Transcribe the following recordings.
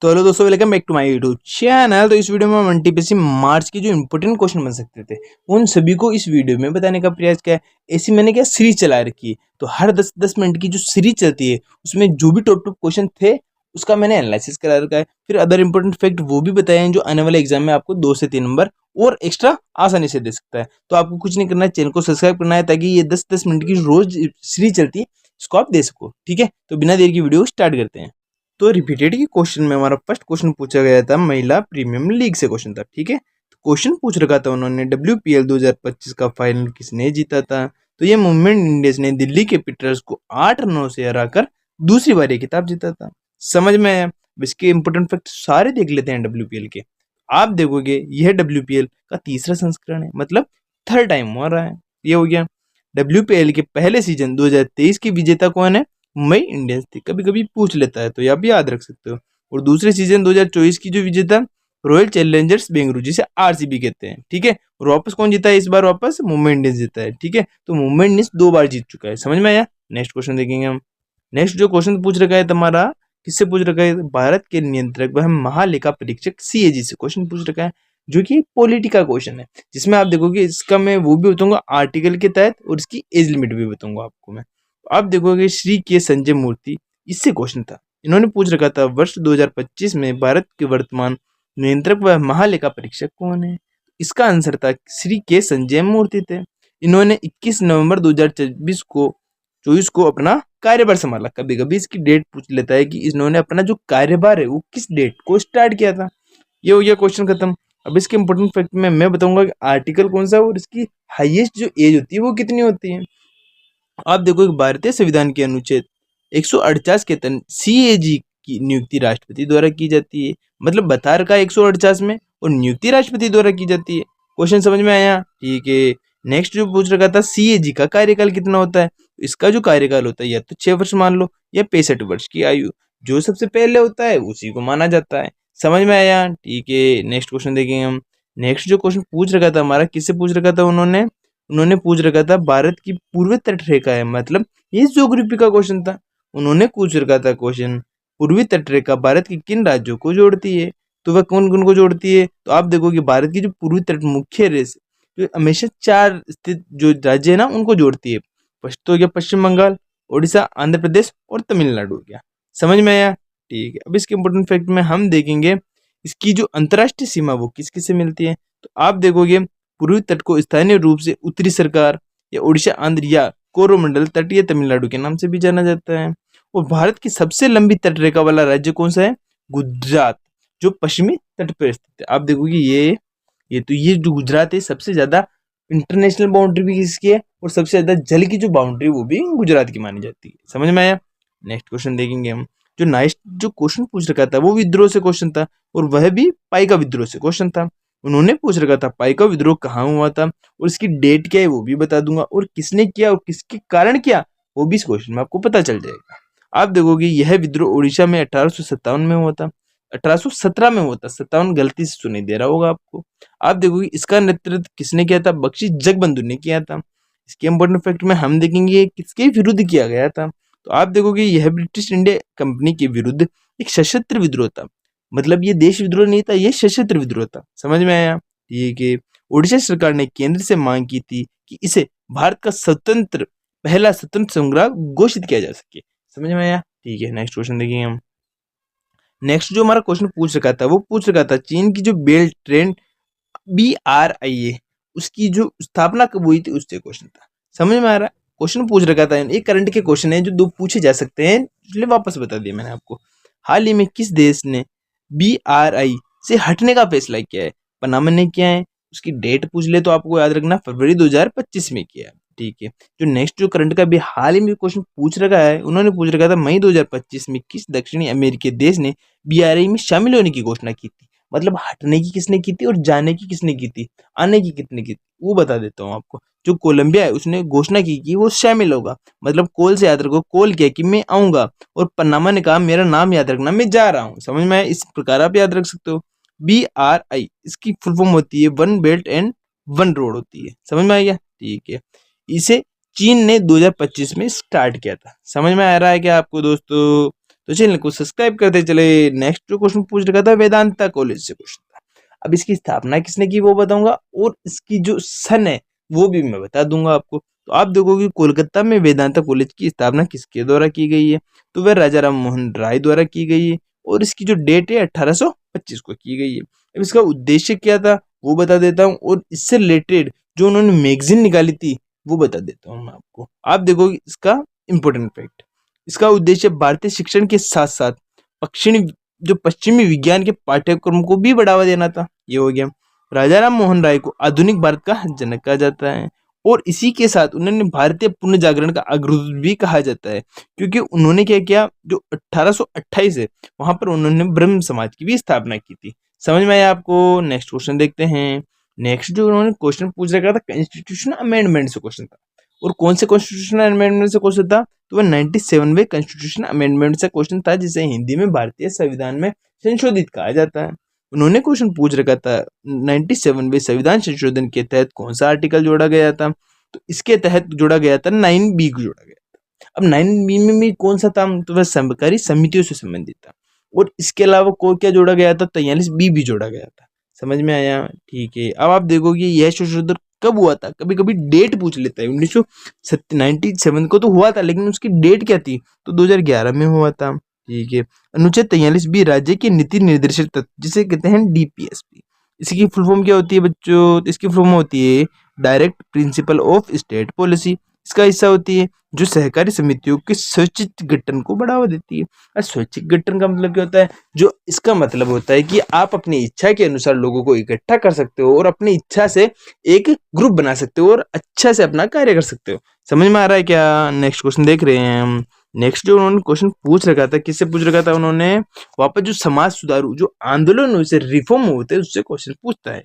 तो हेलो दोस्तों, welcome back to my YouTube channel. तो इस वीडियो में हम एनटीपीसी मार्च के जो इंपॉर्टेंट क्वेश्चन बन सकते थे उन सभी को इस वीडियो में बताने का प्रयास किया है। ऐसी मैंने क्या सीरीज चला रखी है, तो हर 10-10 मिनट की जो सीरीज चलती है उसमें जो भी टॉप क्वेश्चन थे उसका मैंने एनालिसिस करा रखा है। फिर अदर इंपॉर्टेंट फैक्ट वो भी बताए हैं जो आने वाले एग्जाम में आपको 2 से 3 नंबर और एक्स्ट्रा आसानी से दे सकता है। तो आपको कुछ नहीं करना है, चैनल को सब्सक्राइब करना है ताकि ये 10-10 मिनट की रोज सीरीज चलती है इसको आप दे सको। ठीक है, तो बिना देर की वीडियो स्टार्ट करते हैं। तो रिपीटेड के क्वेश्चन में हमारा फर्स्ट क्वेश्चन पूछा गया था, महिला प्रीमियम लीग से क्वेश्चन था। ठीक है, तो क्वेश्चन पूछ रखा था उन्होंने WPL 2025 का फाइनल किसने जीता था। तो ये मुंबई इंडियंस ने दिल्ली कैपिटल्स को 8 रनों से हराकर दूसरी बार ये खिताब जीता था। समझ में आया? इसके इंपोर्टेंट फैक्ट सारे देख लेते हैं WPL के। आप देखोगे यह WPL का तीसरा संस्करण है, मतलब थर्ड टाइम हो रहा है। ये हो गया। WPL के पहले सीजन 2023 की विजेता कौन है? मुंबई इंडियंस थी। कभी कभी पूछ लेता है तो ये आप याद रख सकते हो। और दूसरे सीजन 2024 की जो विजेता रॉयल चैलेंजर्स बेंगलुरु, जिसे RCB कहते हैं। ठीक है, और वापस कौन जीता है इस बार? वापस मुंबई इंडियंस जीता है। ठीक है, तो मुंबई इंडियंस 2 बार जीत चुका है। समझ में आया? नेक्स्ट क्वेश्चन देखेंगे हम। नेक्स्ट जो क्वेश्चन पूछ रखा है तुम्हारा, किससे पूछ रखा है? भारत के नियंत्रक वह महालेखा परीक्षक CAG से क्वेश्चन पूछ रखा है, जो कि पॉलिटिका क्वेश्चन है, जिसमें आप देखोगे इसका मैं वो भी बताऊंगा आर्टिकल के तहत और इसकी एज लिमिट भी बताऊंगा आपको मैं। आप देखोगे श्री के संजय मूर्ति, इससे क्वेश्चन था। इन्होंने पूछ रखा था वर्ष 2025 में भारत के वर्तमान नियंत्रक व महालेखा परीक्षक कौन है? इसका आंसर था श्री के संजय मूर्ति थे। इन्होंने 21 नवंबर 2024 को अपना कार्यभार संभाला। कभी कभी इसकी डेट पूछ लेता है कि इन्होंने अपना जो कार्यभार है वो किस डेट को स्टार्ट किया था। ये हो गया क्वेश्चन खत्म। अब इसके इंपोर्टेंट फैक्ट में मैं बताऊंगा कि आर्टिकल कौन सा है और इसकी हाईएस्ट जो एज होती है वो कितनी होती है। आप देखो कि भारतीय संविधान के अनुच्छेद 148 के तहत CAG की नियुक्ति राष्ट्रपति द्वारा की जाती है। मतलब बता रखा है 148 में, और नियुक्ति राष्ट्रपति द्वारा की जाती है। क्वेश्चन समझ में आया? ठीक है। नेक्स्ट जो पूछ रखा था, CAG का कार्यकाल कितना होता है? इसका जो कार्यकाल होता है या तो 6 वर्ष मान लो या 65 वर्ष की आयु, जो सबसे पहले होता है उसी को माना जाता है। समझ में आया? ठीक है। नेक्स्ट क्वेश्चन देखेंगे हम। नेक्स्ट जो क्वेश्चन पूछ रखा था हमारा, किससे पूछ रखा था उन्होंने? उन्होंने पूछ रखा था भारत की पूर्वी तट रेखा है, मतलब ये ज्योग्राफी का क्वेश्चन था। उन्होंने पूछ रखा था क्वेश्चन, पूर्वी तट रेखा भारत के किन राज्यों को जोड़ती है? तो वह कौन कौन को जोड़ती है? तो आप देखोगे भारत की जो पूर्वी तट मुख्य रेस जो हमेशा 4 स्थित जो राज्य है ना उनको जोड़ती है। फर्स्ट तो हो गया पश्चिम बंगाल, उड़ीसा, आंध्र प्रदेश और तमिलनाडु हो गया। समझ में आया? ठीक है। अब इसके इंपोर्टेंट फैक्ट में हम देखेंगे इसकी जो अंतर्राष्ट्रीय सीमा वो किस किस से मिलती है। तो आप देखोगे पूर्वी तट को स्थानीय रूप से उत्तरी सरकार या उड़ीसा, आंध्र या कोरोमंडल तटीय तमिलनाडु के नाम से भी जाना जाता है। और भारत की सबसे लंबी तटरेखा वाला राज्य कौन सा है? गुजरात, जो पश्चिमी तट पर स्थित है। आप देखोगे ये जो गुजरात है सबसे ज्यादा इंटरनेशनल बाउंड्री भी इसकी है और सबसे ज्यादा जल की जो बाउंड्री वो भी गुजरात की मानी जाती है। समझ में आया? नेक्स्ट क्वेश्चन देखेंगे हम। जो नेक्स्ट जो क्वेश्चन पूछ रखा था वो विद्रोह से क्वेश्चन था, और वह भी पाइका विद्रोह से क्वेश्चन था। उन्होंने पूछ रखा था पाइका विद्रोह कहाँ हुआ था और इसकी डेट क्या है वो भी बता दूंगा, और किसने किया और किसके कारण किया वो भी इस क्वेश्चन में आपको पता चल जाएगा। आप देखोगे यह विद्रोह उड़ीसा में 1857 में हुआ था। 1817 में हुआ था, 57 गलती से सुनी दे रहा होगा आपको। आप देखोगे इसका नेतृत्व किसने किया था? बख्शी जगबंधु ने किया था। इसके इंपोर्टेंट फैक्ट में हम देखेंगे किसके विरुद्ध किया गया था। तो आप देखोगे यह ब्रिटिश इंडिया कंपनी के विरुद्ध एक सशस्त्र विद्रोह था। मतलब ये देश विद्रोह नहीं था, ये सशस्त्र विद्रोह था। समझ में आया? ठीक है। उड़ीसा सरकार ने केंद्र से मांग की थी कि इसे भारत का पहला स्वतंत्र संग्राम घोषित किया जा सके। समझ में आया? ठीक है। नेक्स्ट क्वेश्चन देखिए हम। नेक्स्ट जो हमारा क्वेश्चन पूछ रखा था वो पूछ रखा था चीन की जो बेल्ट ट्रेन BRIA उसकी जो स्थापना कब हुई थी उससे क्वेश्चन था। समझ में आ रहा है? क्वेश्चन पूछ रखा था, एक करंट के क्वेश्चन है जो 2 पूछे जा सकते हैं, इसलिए वापस बता दिया मैंने आपको। हाल ही में किस देश ने BRI से हटने का फैसला किया है? पनामा ने किया है। उसकी डेट पूछ ले तो आपको याद रखना फरवरी 2025 में किया है। ठीक है। जो नेक्स्ट जो करंट का भी हाल ही में क्वेश्चन पूछ रखा है, उन्होंने पूछ रखा था मई 2025 में किस दक्षिणी अमेरिकी देश ने BRI में शामिल होने की घोषणा की थी? मतलब हटने की किसने की थी और जाने की किसने की थी, आने की कितने की थी, वो बता देता हूँ आपको। जो कोलंबिया है उसने घोषणा की कि वो शामिल होगा। मतलब कॉल से याद रखो, कॉल किया कि मैं आऊंगा, और पनामा ने कहा मेरा नाम याद रखना, मैं जा रहा हूँ। समझ में आया? इस प्रकार आप याद रख सकते हो। BRI इसकी फुल फॉर्म होती है one belt and one road होती है। समझ में आ गया? ठीक है। इसे चीन ने 2025 में स्टार्ट किया था। समझ में आ रहा है क्या आपको दोस्तों? तो चैनल को सब्सक्राइब करते चले। नेक्स्ट जो क्वेश्चन पूछ रखा था वेदांता कॉलेज से क्वेश्चन था। अब इसकी स्थापना किसने की वो बताऊंगा, और इसकी जो सन है वो भी मैं बता दूंगा आपको। तो आप देखोगे कोलकाता में वेदांता कॉलेज की स्थापना किसके द्वारा की गई है, तो वह राजा राम मोहन राय द्वारा की गई है, और इसकी जो डेट है 1825 को की गई है। अब इसका उद्देश्य क्या था वो बता देता हूँ, और इससे रिलेटेड जो उन्होंने मैगजीन निकाली थी वो बता देता हूँ मैं आपको। आप देखोगे इसका इंपॉर्टेंट फैक्ट, इसका उद्देश्य भारतीय शिक्षण के साथ साथ पश्चिमी विज्ञान के पाठ्यक्रम को भी बढ़ावा देना था। ये हो गया। राजा राम मोहन राय को आधुनिक भारत का जनक कहा जाता है, और इसी के साथ उन्होंने भारतीय पुनर्जागरण का अग्रदूत भी कहा जाता है, क्योंकि उन्होंने क्या किया, जो 1828 है वहां पर उन्होंने ब्रह्म समाज की भी स्थापना की थी। समझ में आया आपको। नेक्स्ट क्वेश्चन देखते हैं। नेक्स्ट जो उन्होंने क्वेश्चन पूछ रखा था कॉन्स्टिट्यूशन अमेंडमेंट से क्वेश्चन था, और कौन से कॉन्स्टिट्यूशन अमेंडमेंट से क्वेश्चन था, तो वह 97वें कॉन्स्टिट्यूशन अमेंडमेंट से क्वेश्चन था, जिसे हिंदी में भारतीय संविधान में संशोधित कहा जाता है। उन्होंने क्वेश्चन पूछ रखा था 97वें संविधान संशोधन के तहत कौन सा आर्टिकल जोड़ा गया था, तो इसके तहत जोड़ा गया था 9B को जोड़ा गया था। अब 9B में भी कौन सा था, तो वह सरकारी समितियों से संबंधित था, और इसके अलावा को क्या जोड़ा गया था, 43B भी जोड़ा गया था। समझ में आया, ठीक है। अब आप देखोगे यह संशोधन कब हुआ था, कभी कभी डेट पूछ लेता है। 1997 को तो हुआ था, लेकिन उसकी डेट क्या थी, तो 2011 में हुआ था, ठीक है। अनुच्छेद 43B राज्य के नीति निर्देशक तत्व, जिसे कहते हैं DPSP। इसकी फुल फॉर्म क्या होती है बच्चों, तो इसकी फुल फॉर्म होती है direct principle of state policy. इसका हिस्सा होती है जो सहकारी समितियों के स्वैच्छिक गठन को बढ़ावा देती है। और स्वैच्छिक गठन का मतलब क्या होता है, जो इसका मतलब होता है कि आप अपनी इच्छा के अनुसार लोगों को इकट्ठा कर सकते हो, और अपनी इच्छा से एक ग्रुप बना सकते हो, और अच्छा से अपना कार्य कर सकते हो। समझ में आ रहा है क्या। नेक्स्ट क्वेश्चन देख रहे हैं हम। नेक्स्ट जो उन्होंने क्वेश्चन पूछ रखा था, किससे पूछ रखा था उन्होंने, वापस जो समाज सुधारू जो आंदोलन हुए से रिफॉर्म होते हैं उससे क्वेश्चन पूछता है।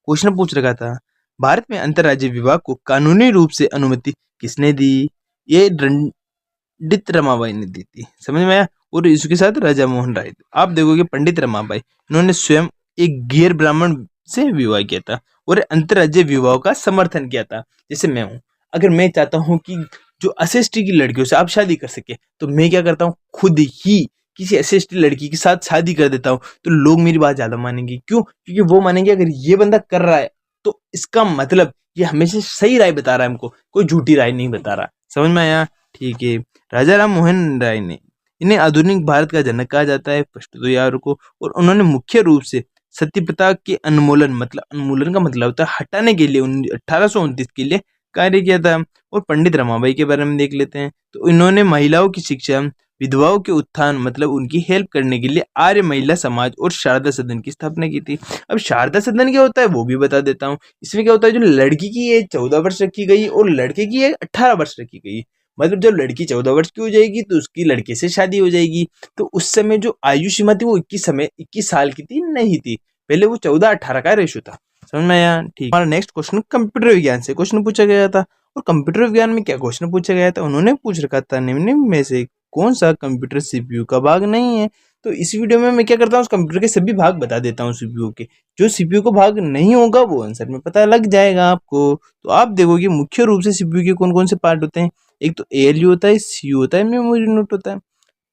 क्वेश्चन पूछ रखा था भारत में अंतर्राज्यीय विवाह को कानूनी रूप से अनुमति किसने दी, ये पंडित रमाबाई ने दी थी। समझ में आया। और इसके साथ राजा मोहन राय। आप देखोगे पंडित रमाबाई इन्होंने स्वयं एक गैर ब्राह्मण से विवाह किया था, और अंतर्राज्यीय विवाह का समर्थन किया था। जैसे मैं हूँ, अगर मैं चाहता हूँ कि जो एसएसटी की लड़कियों से आप शादी कर सके, तो मैं क्या करता हूँ, खुद ही किसी एसएसटी लड़की के साथ शादी कर देता हूँ। तो लोग मेरी बात ज्यादा मानेंगे, क्यों, क्योंकि वो मानेंगे अगर ये बंदा कर रहा है तो इसका मतलब ये हमेशा सही राय बता रहा है हमको, कोई झूठी राय नहीं बता रहा। समझ में आया, ठीक है। राजा राम मोहन राय ने इन्हें आधुनिक भारत का जनक कहा जाता है, फर्स्ट तो यार को। और उन्होंने मुख्य रूप से सती प्रथा के उन्मूलन, मतलब उन्मूलन का मतलब होता है हटाने के लिए 1829 के लिए कार्य किया था। और पंडित रमाबाई के बारे में देख लेते हैं, तो इन्होंने महिलाओं की शिक्षा, विधवाओं के उत्थान मतलब उनकी हेल्प करने के लिए आर्य महिला समाज और शारदा सदन की स्थापना की थी। अब शारदा सदन क्या होता है वो भी बता देता हूँ। इसमें क्या होता है, जो लड़की की एज 14 वर्ष रखी गई और लड़के की एज 18 वर्ष रखी गई। मतलब जब लड़की 14 वर्ष की हो जाएगी तो उसकी लड़के से शादी हो जाएगी। तो उस समय जो आयु सीमा थी वो 21 साल की थी, नहीं थी। पहले वो 14-18 का रेशो था। समझ में आया, ठीक। हमारा नेक्स्ट क्वेश्चन कंप्यूटर विज्ञान से क्वेश्चन पूछा गया था। और कंप्यूटर विज्ञान में क्या क्वेश्चन पूछा गया था, उन्होंने पूछ रखा था निम्न में से कौन सा कंप्यूटर सीपीयू का भाग नहीं है। तो इस वीडियो में मैं क्या करता हूँ, उस कंप्यूटर के सभी भाग बता देता हूँ सीपीयू के। जो सीपीयू का भाग नहीं होगा वो आंसर में पता लग जाएगा आपको। तो आप देखोगे मुख्य रूप से सीपीयू के कौन कौन से पार्ट होते हैं। एक तो एएलयू होता है, सीयू होता है, मेमोरी यूनिट होता है।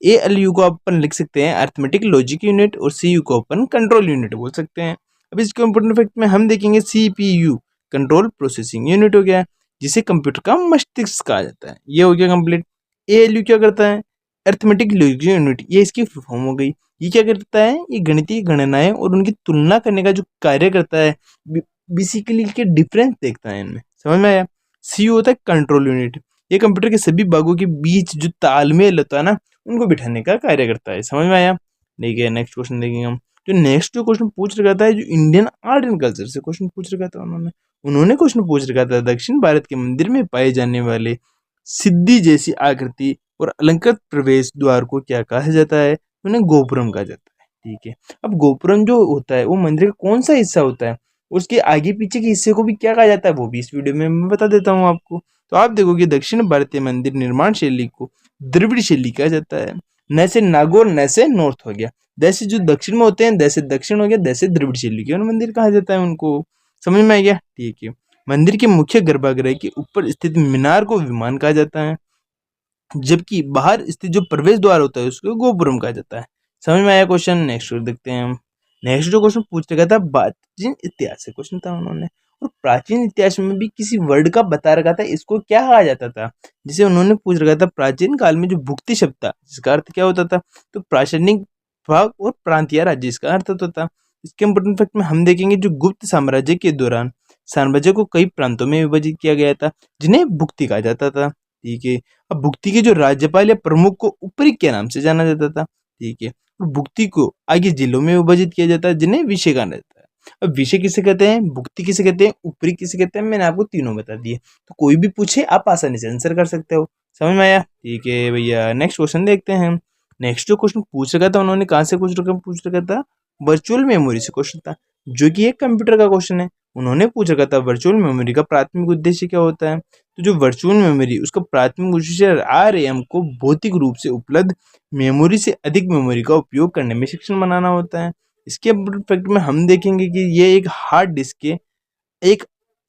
एएलयू को अपन लिख सकते हैं अर्थमेटिक लॉजिक यूनिट, और सीयू को अपन कंट्रोल यूनिट बोल सकते हैं। अब इसके इंपोर्टेंट फैक्ट में हम देखेंगे सीपीयू कंट्रोल प्रोसेसिंग यूनिट हो गया, जिसे कंप्यूटर का मस्तिष्क कहा जाता है। ये हो गया कंप्लीट। एएलयू क्या करता है, अर्थमेटिक लॉजिक यूनिट, ये इसकी फुल फॉर्म हो गई। ये क्या करता है, ये गणितीय गणनाएं और उनकी तुलना करने का जो कार्य करता है, बेसिकली के डिफरेंस देखता है इनमें। समझ में आया। सीयू होता है कंट्रोल यूनिट, ये कंप्यूटर के सभी भागों के बीच जो तालमेल होता है ना, उनको बिठाने का कार्य करता है। समझ में आया, ठीक है। नेक्स्ट क्वेश्चन देखेंगे हम। जो नेक्स्ट जो क्वेश्चन पूछ रखा था, जो इंडियन आर्ट एंड कल्चर से क्वेश्चन पूछ रखा था उन्होंने क्वेश्चन पूछ रखा था दक्षिण भारत के मंदिर में पाए जाने वाले सिद्धि जैसी आकृति और अलंकृत प्रवेश द्वार को क्या कहा जाता है, उन्हें गोपुरम कहा जाता है, ठीक है। अब गोपुरम जो होता है वो मंदिर का कौन सा हिस्सा होता है, उसके आगे पीछे के हिस्से को भी क्या कहा जाता है, वो भी इस वीडियो में मैं बता देता हूँ आपको। तो आप देखोगे दक्षिण भारतीय मंदिर निर्माण शैली को द्रविड़ शैली कहा जाता है। न से नागौर न से नॉर्थ हो गया, जैसे जो दक्षिण में होते हैं जैसे दक्षिण हो गया, जैसे द्रविड़ शैली के मंदिर कहा जाता है उनको। समझ में आ गया, ठीक है। मंदिर के मुख्य गर्भगृह के ऊपर स्थित मीनार को विमान कहा जाता है। जबकि बाहर स्थित जो प्रवेश द्वार होता है उसको गोपुरम कहा जाता है। समझ में आया क्वेश्चन? नेक्स्ट देखते हैं हम। नेक्स्ट जो क्वेश्चन पूछ रखा था प्राचीन इतिहास से क्वेश्चन था उन्होंने, और प्राचीन इतिहास में भी किसी वर्ड का बता रखा था इसको क्या कहा जाता था। जिसे उन्होंने पूछ रखा था प्राचीन काल में जो भुक्ति शब्द था जिसका अर्थ क्या होता था, तो प्राचीनिक भाग और प्रांतीय राज्य इसका अर्थ होता था। इसके इंपोर्टेंट फैक्ट में हम देखेंगे जो गुप्त साम्राज्य के दौरान साम्राज्य को कई प्रांतों में विभाजित किया गया था जिन्हें भुक्ति कहा जाता था। ठीक है। अब भुक्ति के जो राज्यपाल या प्रमुख को ऊपरी के नाम से जाना जाता था। ठीक है। और भुक्ति को आगे जिलों में विभाजित किया जाता है जिन्हें विषय कहा जाता है। अब विषय किसे कहते हैं, भुक्ति किसे कहते हैं, ऊपरी किसे कहते हैं, मैंने आपको तीनों बता दिए। तो कोई भी पूछे आप आसानी से आंसर कर सकते हो। समझ में आया? ठीक है भैया, नेक्स्ट क्वेश्चन देखते हैं। नेक्स्ट जो क्वेश्चन पूछ रखा था उन्होंने कहाँ से पूछ रखा था, वर्चुअल मेमोरी से क्वेश्चन था, जो कि एक कंप्यूटर का क्वेश्चन है। उन्होंने पूछ रखा था वर्चुअल मेमोरी का प्राथमिक उद्देश्य क्या होता है। तो जो वर्चुअल मेमोरी उसका प्राथमिक उद्देश्य आरएम को भौतिक रूप से उपलब्ध मेमोरी से अधिक मेमोरी का उपयोग करने में सक्षम बनाना होता है। इसके फैक्ट में हम देखेंगे कि ये एक हार्ड डिस्क के एक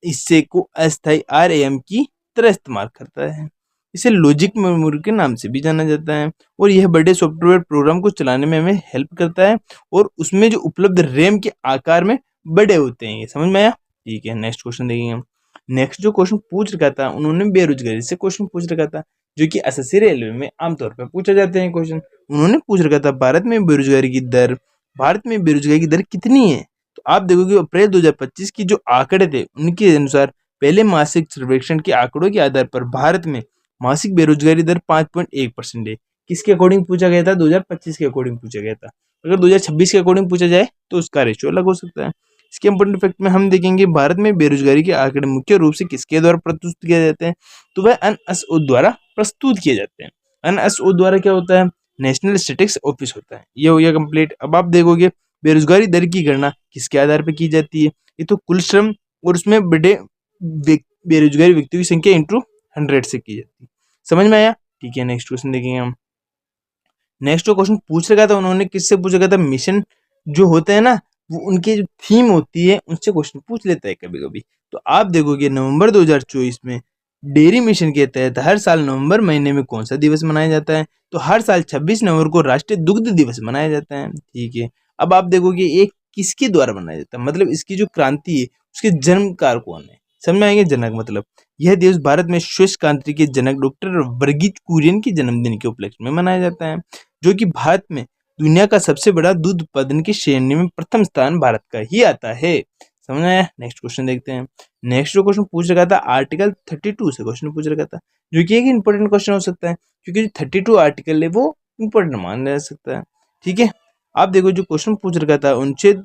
हिस्से को अस्थायी आरएम की तरह इस्तेमाल करता है। इसे लॉजिक मेमोरी के नाम से भी जाना जाता है, और यह बड़े सॉफ्टवेयर प्रोग्राम को चलाने में हमें हेल्प करता है, और उसमें जो उपलब्ध रैम के आकार में बड़े होते हैं। ये समझ में आया? ठीक है, नेक्स्ट क्वेश्चन देखेंगे हम। नेक्स्ट जो क्वेश्चन पूछ रखा था उन्होंने बेरोजगारी से क्वेश्चन पूछ रखा था, जो कि एसएससी रेलवे में आमतौर पर पूछा जाते हैं क्वेश्चन। उन्होंने पूछ रखा था भारत में बेरोजगारी की दर कितनी है। तो आप देखोगे अप्रैल 2025 की जो आंकड़े थे उनके अनुसार पहले मासिक सर्वेक्षण के आंकड़ों के आधार पर भारत में मासिक बेरोजगारी दर 5.1% है। किसके अकॉर्डिंग पूछा गया था? 2025 के अकॉर्डिंग पूछा गया था। अगर 2026 के अकॉर्डिंग पूछा जाए तो उसका रेशियो अलग हो सकता है। इसके इंपॉर्टेंट फैक्ट में हम देखेंगे भारत में बेरोजगारी के आंकड़े मुख्य रूप से किसके द्वारा प्रस्तुत किए जाते हैं, तो वह एनएसओ द्वारा प्रस्तुत किए जाते हैं। एनएसओ द्वारा क्या होता है? नेशनल स्टैटिस्टिक्स ऑफिस होता है। ये हो गया कंप्लीट। अब आप देखोगे बेरोजगारी दर की गणना किसके आधार पर की जाती है, ये तो कुल श्रम और उसमें बड़े बेरोजगारी व्यक्तियों की संख्या इंटू 100 से की जाती है। समझ में आया? ठीक है, नेक्स्ट क्वेश्चन देखेंगे हम। नेक्स्ट जो क्वेश्चन पूछ रखा था उन्होंने किससे पूछ रखा था, मिशन जो होते हैं ना वो उनकी जो थीम होती है उनसे क्वेश्चन पूछ लेता है कभी कभी। तो आप देखोगे नवंबर 2024 में डेयरी मिशन के तहत हर साल नवंबर महीने में कौन सा दिवस मनाया जाता है, तो हर साल 26 नवंबर को राष्ट्रीय दुग्ध दिवस मनाया जाता है। ठीक है। अब आप देखोगे एक किसके द्वारा बनाया जाता है, मतलब इसकी जो क्रांति है उसके जन्मकार कौन है। समझ में आएंगे? जनक मतलब यह दिवस भारत में स्विस क्रांति के जनक डॉक्टर वर्गीज कुरियन के जन्मदिन के उपलक्ष्य में मनाया जाता है, जो कि भारत में दुनिया का सबसे बड़ा दूध उत्पादन की श्रेणी में प्रथम स्थान भारत का ही आता है। समझ आया? नेक्स्ट क्वेश्चन देखते हैं। नेक्स्ट जो क्वेश्चन पूछ रखा था आर्टिकल 32 से क्वेश्चन पूछ रखा था, जो कि एक इंपॉर्टेंट क्वेश्चन हो सकता है क्योंकि जो 32 आर्टिकल है वो इंपॉर्टेंट माना जा सकता है। ठीक है। आप देखो जो क्वेश्चन पूछ रखा था अनुच्छेद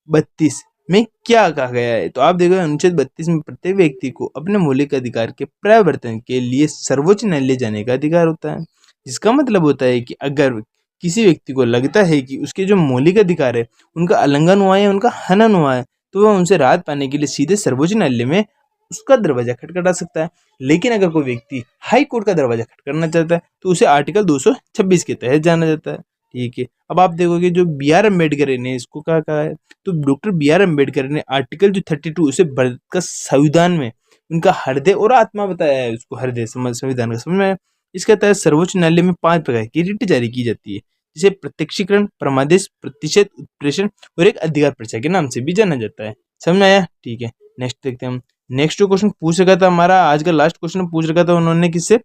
32 में क्या कहा गया है, तो आप देखो अनुच्छेद 32 में प्रत्येक व्यक्ति को अपने मौलिक अधिकार के प्रवर्तन के लिए सर्वोच्च न्यायालय जाने का अधिकार होता है। जिसका मतलब होता है कि अगर किसी व्यक्ति को लगता है कि उसके जो मौलिक अधिकार है उनका उल्लंघन हुआ है, उनका हनन हुआ है, तो वह उनसे राहत पाने के लिए सीधे सर्वोच्च न्यायालय में उसका दरवाजा खटखटा सकता है। लेकिन अगर कोई व्यक्ति हाई कोर्ट का दरवाजा खटखटाना चाहता है तो उसे आर्टिकल 226 के तहत जाना जाता है। ठीक है। अब आप देखोगे जो बी आर अम्बेडकर ने इसको क्या कहा है, तो डॉक्टर बी आर अम्बेडकर ने आर्टिकल जो 32 उसे भारत का संविधान में उनका हृदय और आत्मा बताया है। उसको हृदय संविधान का समझ में आया? इसके तहत सर्वोच्च न्यायालय में 5 प्रकार की रिट जारी की जाती है, जिसे प्रत्यक्षीकरण, परमादेश, प्रतिषेध, उत्प्रेषण और एक अधिकार पर्चा के नाम से भी जाना जाता है। समझ में आया? ठीक है, नेक्स्ट देखते हैं हम। नेक्स्ट जो क्वेश्चन पूछ रखा था हमारा आज का लास्ट क्वेश्चन पूछ रखा था उन्होंने किससे,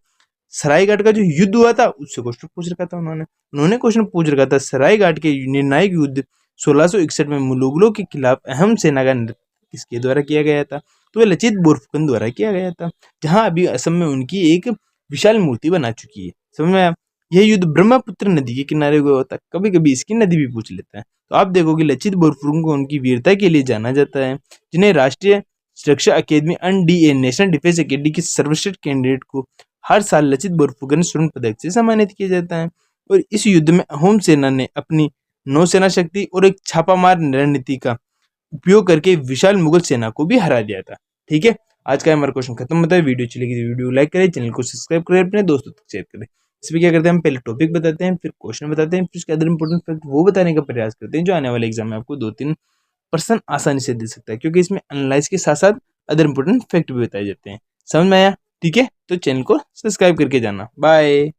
सरायघाट का जो युद्ध हुआ था उससे क्वेश्चन पूछ रखा था उन्होंने क्वेश्चन पूछ रखा था सरायघाट के निर्णायक युद्ध 1661 में मुगलों के खिलाफ अहम सेना का नेतृत्व किसके द्वारा किया गया था, तो वह लचित बोरफुकन द्वारा किया गया था, जहां अभी असम में उनकी एक विशाल मूर्ति बना चुकी है। समझ में आया? यह युद्ध ब्रह्मपुत्र नदी के किनारे हुआ होता है, कभी कभी इसकी नदी भी पूछ लेता है। तो आप देखोगे लचित बोरफुकन को उनकी वीरता के लिए जाना जाता है, जिन्हें राष्ट्रीय सुरक्षा अकेदमी एनडीए नेशनल डिफेंस अकेडमी के सर्वश्रेष्ठ कैंडिडेट को हर साल लचित बोरफुकन स्वर्ण पदक से सम्मानित किया जाता है। और इस युद्ध में अहोम सेना ने अपनी नौसेना शक्ति और एक छापामार रणनीति का उपयोग करके विशाल मुगल सेना को भी हरा दिया था। ठीक है, आज का हमारा क्वेश्चन खत्म होता है। वीडियो चलेगी तो वीडियो लाइक करें, चैनल को सब्सक्राइब करें, अपने दोस्तों तक शेयर करें। इसमें क्या करते हैं हम पहले टॉपिक बताते हैं, फिर क्वेश्चन बताते हैं, फिर उसके अदर इंपॉर्टेंट फैक्ट वो बताने का प्रयास करते हैं जो आने वाले एग्जाम में आपको 2-3 पर्सन आसानी से दे सकता है, क्योंकि इसमें एनालाइज के साथ साथ अदर इंपॉर्टेंट फैक्ट भी बताए जाते हैं। समझ में आया? ठीक है, तो चैनल को सब्सक्राइब करके जाना। बाय।